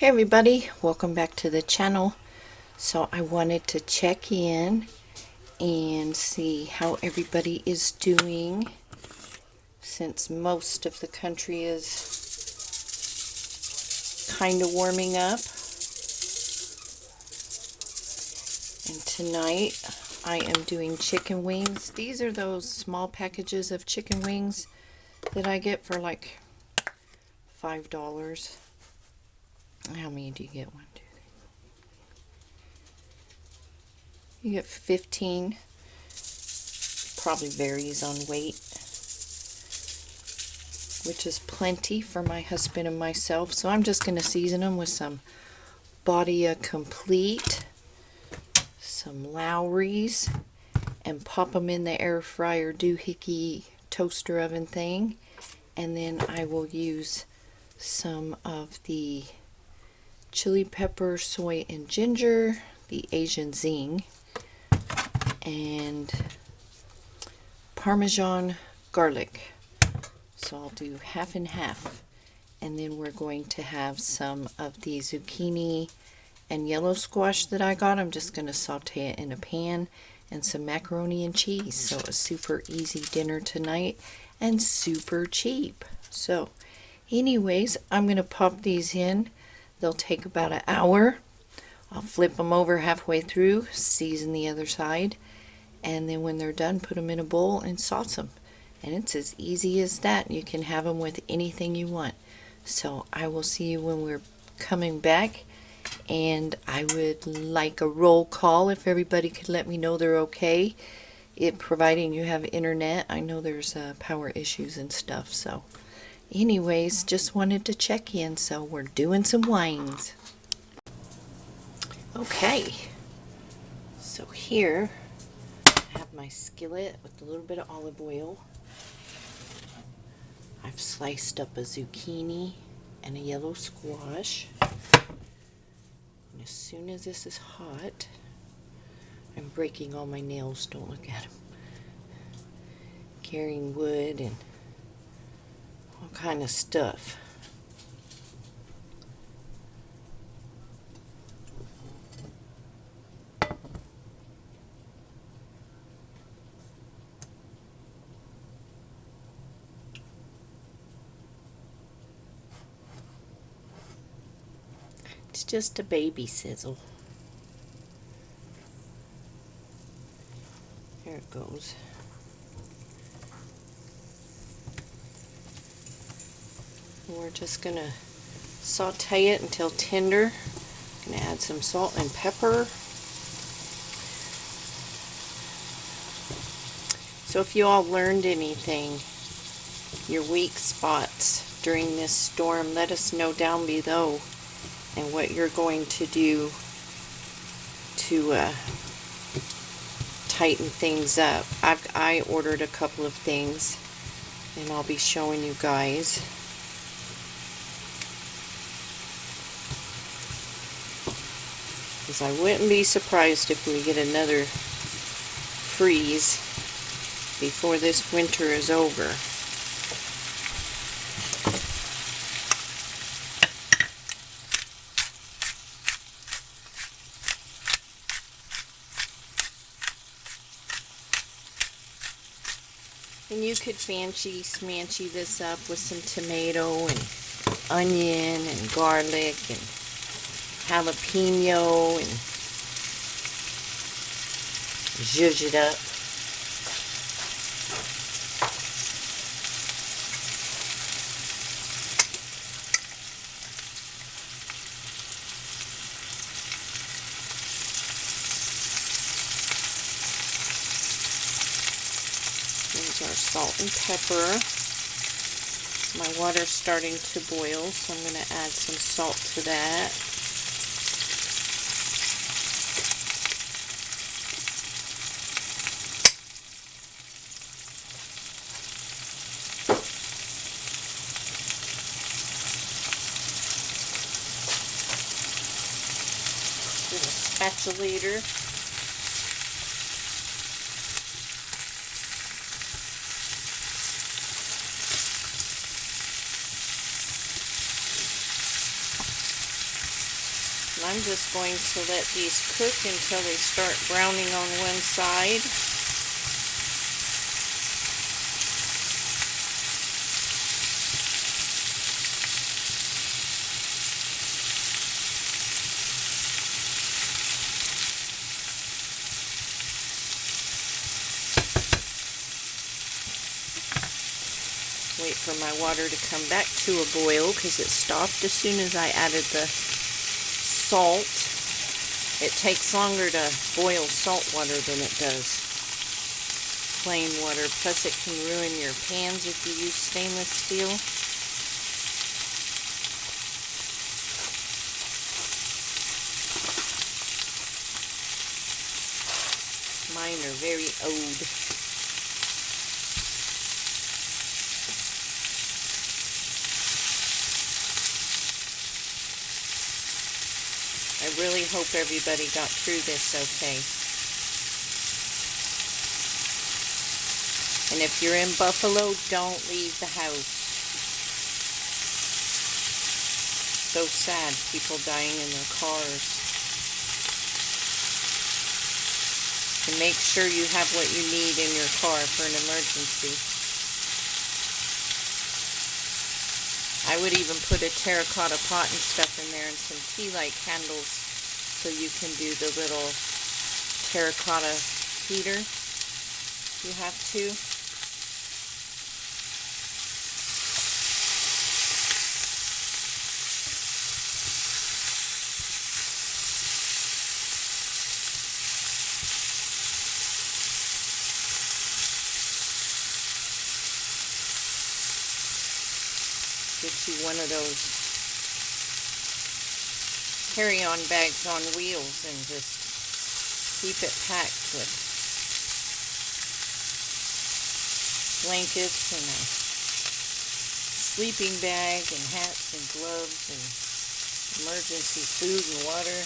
Hey everybody, welcome back to the channel. So I wanted to check in and see how everybody is doing since most of the country is kind of warming up. And tonight I am doing chicken wings. These are those small packages of chicken wings that I get for like $5. How many do you get? 1, 2, 3. You get 15. Probably varies on weight, which is plenty for my husband and myself. So I'm just going to season them with some Badia Complete, some Lowry's, and pop them in the air fryer doohickey toaster oven thing. And then I will use some of the chili pepper, soy, and ginger, the Asian Zing, and Parmesan garlic. So I'll do half and half. And then we're going to have some of the zucchini and yellow squash that I got. I'm just going to saute it in a pan, and some macaroni and cheese. So a super easy dinner tonight and super cheap. So anyways, I'm going to pop these in. They'll take about an hour. I'll flip them over halfway through, season the other side, and then when they're done, put them in a bowl and sauce them. And it's as easy as that. You can have them with anything you want. So I will see you when we're coming back. And I would like a roll call if everybody could let me know they're okay. Providing you have internet. I know there's power issues and stuff. So anyways, just wanted to check in. So we're doing some wines. Okay. So here I have my skillet with a little bit of olive oil. I've sliced up a zucchini and a yellow squash. And as soon as this is hot, I'm breaking all my nails. Don't look at them. Carrying wood and all kind of stuff. It's just a baby sizzle. There it goes. And we're just going to saute it until tender. Going to add some salt and pepper. So if you all learned anything, your weak spots during this storm, let us know down below, and what you're going to do to tighten things up. I ordered a couple of things, and I'll be showing you guys. Because I wouldn't be surprised if we get another freeze before this winter is over. And you could fancy smanchy this up with some tomato and onion and garlic and jalapeno and zhuzh it up. There's our salt and pepper. My water's starting to boil, so I'm going to add some salt to that. With a spatulator. And I'm just going to let these cook until they start browning on one side. Wait for my water to come back to a boil because it stopped as soon as I added the salt. It takes longer to boil salt water than it does plain water. Plus it can ruin your pans if you use stainless steel. Mine are very old. I really hope everybody got through this okay. And if you're in Buffalo, don't leave the house. So sad, people dying in their cars. And make sure you have what you need in your car for an emergency. I would even put a terracotta pot and stuff in there and some tea light candles so you can do the little terracotta heater if you have to. Get you one of those carry-on bags on wheels and just keep it packed with blankets and a sleeping bag and hats and gloves and emergency food and water.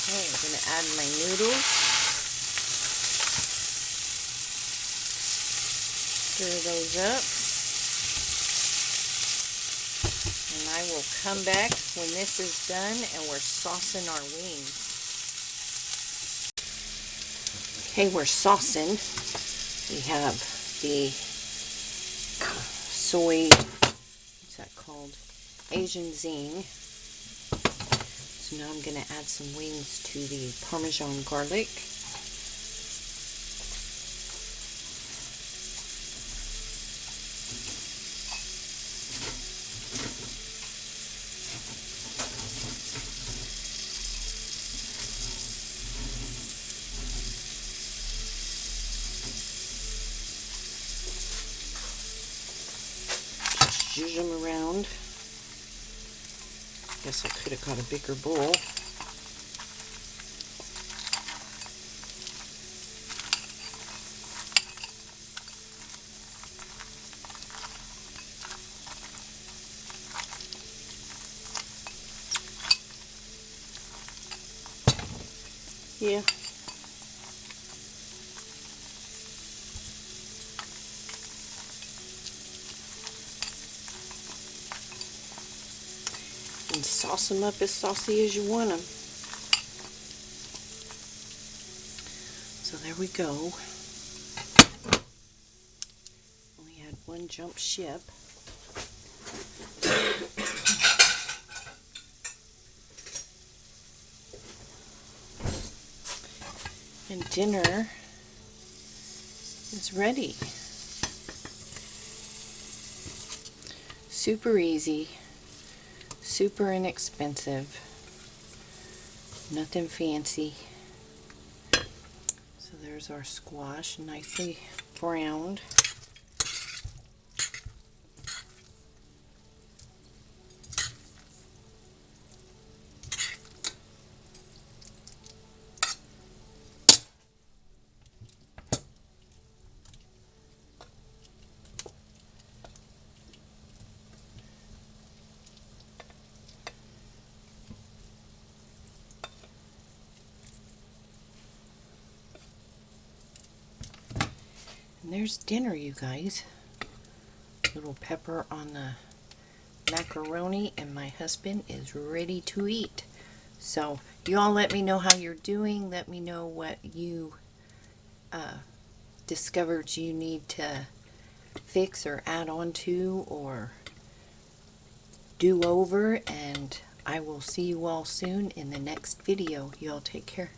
Okay, I'm going to add my noodles. Stir those up. And I will come back when this is done and we're saucing our wings. Okay, we're saucing. We have the soy, what's that called? Asian zing. So now I'm going to add some wings to the Parmesan garlic. Just zhuzh them around. Guess I could have got a bigger bowl. Yeah. And sauce them up as saucy as you want them. So there we go. Only had one jump ship. And dinner is ready. Super easy. Super inexpensive. Nothing fancy. So there's our squash, nicely browned. And there's dinner, you guys. Little pepper on the macaroni, and my husband is ready to eat. So you all let me know how you're doing. Let me know what you discovered you need to fix or add on to or do over, and I will see you all soon in the next video. You all take care.